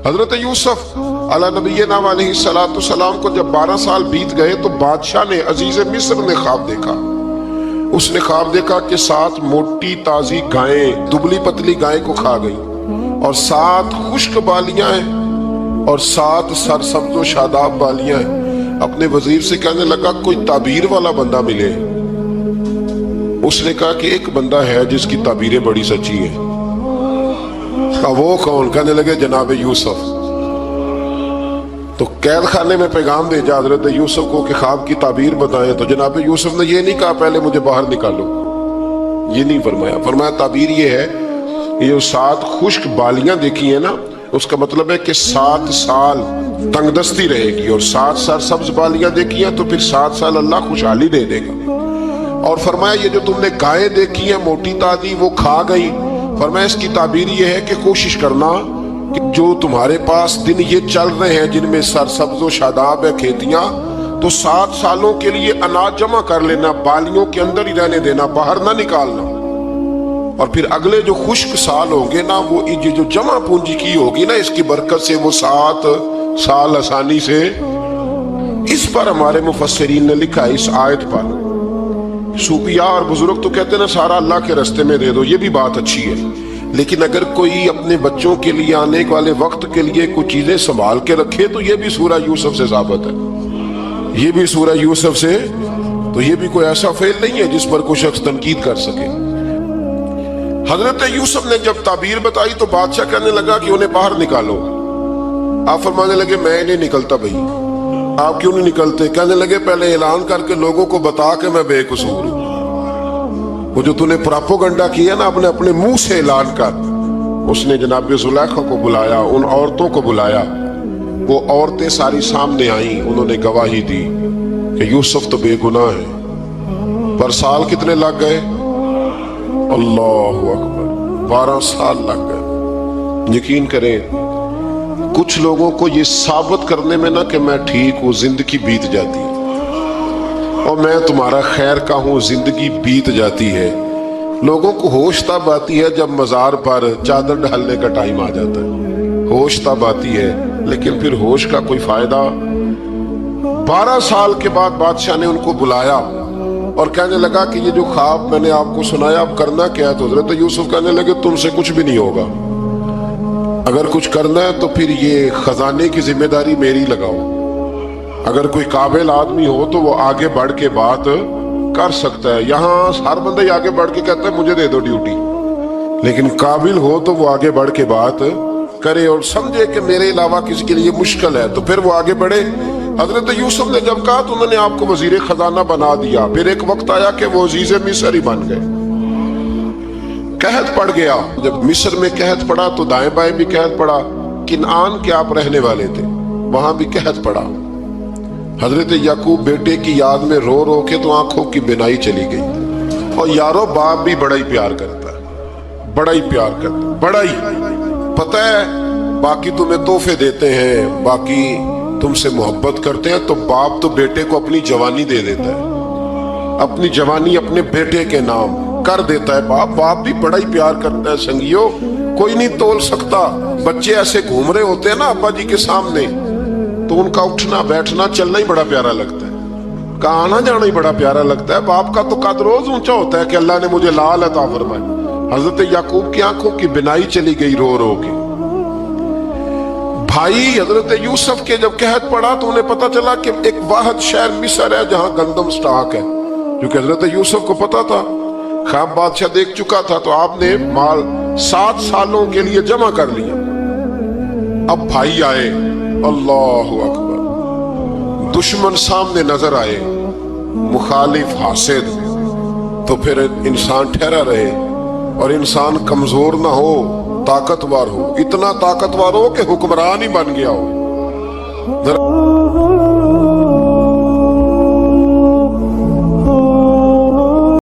حضرت یوسف علی نبینا علیہ السلام کو جب 12 سال بیت گئے تو بادشاہ نے، عزیز مصر نے خواب دیکھا. اس نے خواب دیکھا کہ 7 موٹی تازی گائیں دبلی پتلی گائیں کو کھا گئی، اور 7 خشک بالیاں ہیں اور 7 سرسبز و شاداب بالیاں ہیں. اپنے وزیر سے کہنے لگا کوئی تعبیر والا بندہ ملے. اس نے کہا کہ ایک بندہ ہے جس کی تعبیریں بڑی سچی ہیں. وہ کون؟ کہنے لگے جناب یوسف. تو قید خانے میں پیغام بھیجا حضرت یوسف کو کہ خواب کی تعبیر بتائیں. تو جناب یوسف نے یہ نہیں کہا پہلے مجھے باہر نکالو، یہ نہیں فرمایا. فرمایا تعبیر یہ ہے، یہ جو 7 خشک بالیاں دیکھی ہیں نا، اس کا مطلب ہے کہ 7 سال تنگ دستی رہے گی، اور 7 سرسبز بالیاں دیکھی ہیں تو پھر 7 سال اللہ خوشحالی دے دے گا. اور فرمایا یہ جو تم نے گائیں دیکھی ہیں موٹی تازی وہ کھا گئی، فرمایا اس کی تعبیر یہ ہے کہ کوشش کرنا کہ جو تمہارے پاس دن یہ چل رہے ہیں جن میں سرسبز و شاداب ہے کھیتیاں، تو 7 سالوں کے لیے اناج جمع کر لینا، بالیوں کے اندر ہی رہنے دینا، باہر نہ نکالنا. اور پھر اگلے جو خشک سال ہوں گے نا، وہ یہ جو جمع پونجی کی ہوگی نا، اس کی برکت سے وہ 7 سال آسانی سے. اس پر ہمارے مفسرین نے لکھا ہے، اس آیت پر صوفیاء اور بزرگ تو کہتے ہیں نا سارا اللہ کے راستے میں دے دو، یہ بھی بات اچھی ہے. لیکن اگر کوئی اپنے بچوں کے لیے آنے والے وقت کے لیے کچھ چیزیں سنبھال کے رکھے تو یہ بھی سورہ یوسف سے ثابت ہے. یہ بھی سورہ یوسف سے، تو یہ بھی کوئی ایسا فعل نہیں ہے جس پر کوئی شخص تنقید کر سکے. حضرت یوسف نے جب تعبیر بتائی تو بادشاہ کہنے لگا کہ انہیں باہر نکالو. آپ فرمانے لگے میں نہیں نکلتا. بھائی آپ کیوں نہیں نکلتے؟ کہنے لگے پہلے اعلان کر کے لوگوں کو بتا کہ میں بے قصور ہوں. وہ جو تو نے پراپوگنڈا کیا نا اپنے منہ سے اعلان کر. اس نے جناب زلیخا کو بلایا، ان عورتوں کو بلایا، وہ عورتیں ساری سامنے آئیں، انہوں نے گواہی دی کہ یوسف تو بے گناہ ہے. پر سال کتنے لگ گئے؟ اللہ اکبر، 12 سال لگ گئے. یقین کریں کچھ لوگوں کو یہ ثابت کرنے میں نا کہ میں ٹھیک ہوں زندگی بیت جاتی ہے، اور میں تمہارا خیر کا ہوں زندگی بیت جاتی ہے. لوگوں کو ہوش تب آتی ہے جب مزار پر چادر ڈالنے کا ٹائم آ جاتا ہے، ہوش تب آتی ہے، لیکن پھر ہوش کا کوئی فائدہ. 12 سال کے بعد بادشاہ نے ان کو بلایا اور کہنے لگا کہ یہ جو خواب میں نے آپ کو سنایا اب کرنا کیا ہے؟ تو حضرت یوسف کہنے لگے تم سے کچھ بھی نہیں ہوگا. اگر کچھ کرنا ہے تو پھر یہ خزانے کی ذمہ داری میری لگاؤ. اگر کوئی قابل آدمی ہو تو وہ آگے بڑھ کے بات کر سکتا ہے. یہاں ہر بندہ ہی آگے بڑھ کے کہتا ہے مجھے دے دو ڈیوٹی، لیکن قابل ہو تو وہ آگے بڑھ کے بات کرے اور سمجھے کہ میرے علاوہ کسی کے لیے مشکل ہے تو پھر وہ آگے بڑھے. حضرت یوسف نے جب کہا تو انہوں نے آپ کو وزیر خزانہ بنا دیا. پھر ایک وقت آیا کہ وہ عزیز مصر ہی بن گئے. قحط پڑ گیا. جب مصر میں قحط پڑا تو دائیں بائیں بھی قحط پڑا. کنعان کے آپ رہنے والے تھے، وہاں بھی قحط پڑا. حضرت یعقوب بیٹے کی یاد میں رو رو کے تو آنکھوں کی بینائی چلی گئی. اور یارو باپ بھی بڑا ہی پیار کرتا ہے، بڑا ہی پیار کرتا ہے، بڑا ہی. پتہ ہے باقی تمہیں تحفے دیتے ہیں، باقی تم سے محبت کرتے ہیں، تو باپ تو بیٹے کو اپنی جوانی دے دیتا ہے، اپنی جوانی اپنے بیٹے کے نام کر دیتا ہے. باپ بھی بڑا ہی پیار کرتا ہے. سنگیو کوئی نہیں تول سکتا. بچے ایسے گھوم رہے ہوتے ہیں نا ابا جی کے سامنے، تو ان کا اٹھنا بیٹھنا چلنا ہی بڑا پیارا لگتا ہے، کا آنا جانا ہی بڑا پیارا لگتا ہے. باپ کا تو قد روز اونچا ہوتا ہے کہ اللہ نے مجھے لال عطا فرمائے. حضرت یعقوب کی آنکھوں کی بینائی چلی گئی رو رو کے. بھائی حضرت یوسف کے جب قحط پڑا تو انہیں پتا چلا کہ ایک واحد شہر مصر ہے جہاں گندم سٹاک ہے، کیونکہ حضرت یوسف کو پتا تھا، خواب بادشاہ دیکھ چکا تھا. تو آپ نے مال 7 سالوں کے لیے جمع کر لیا. اب بھائی آئے، اللہ اکبر، دشمن سامنے نظر آئے، مخالف حاسد، تو پھر انسان ٹھہرا رہے اور انسان کمزور نہ ہو، طاقتور ہو. اتنا طاقتور ہو کہ حکمران ہی بن گیا ہو.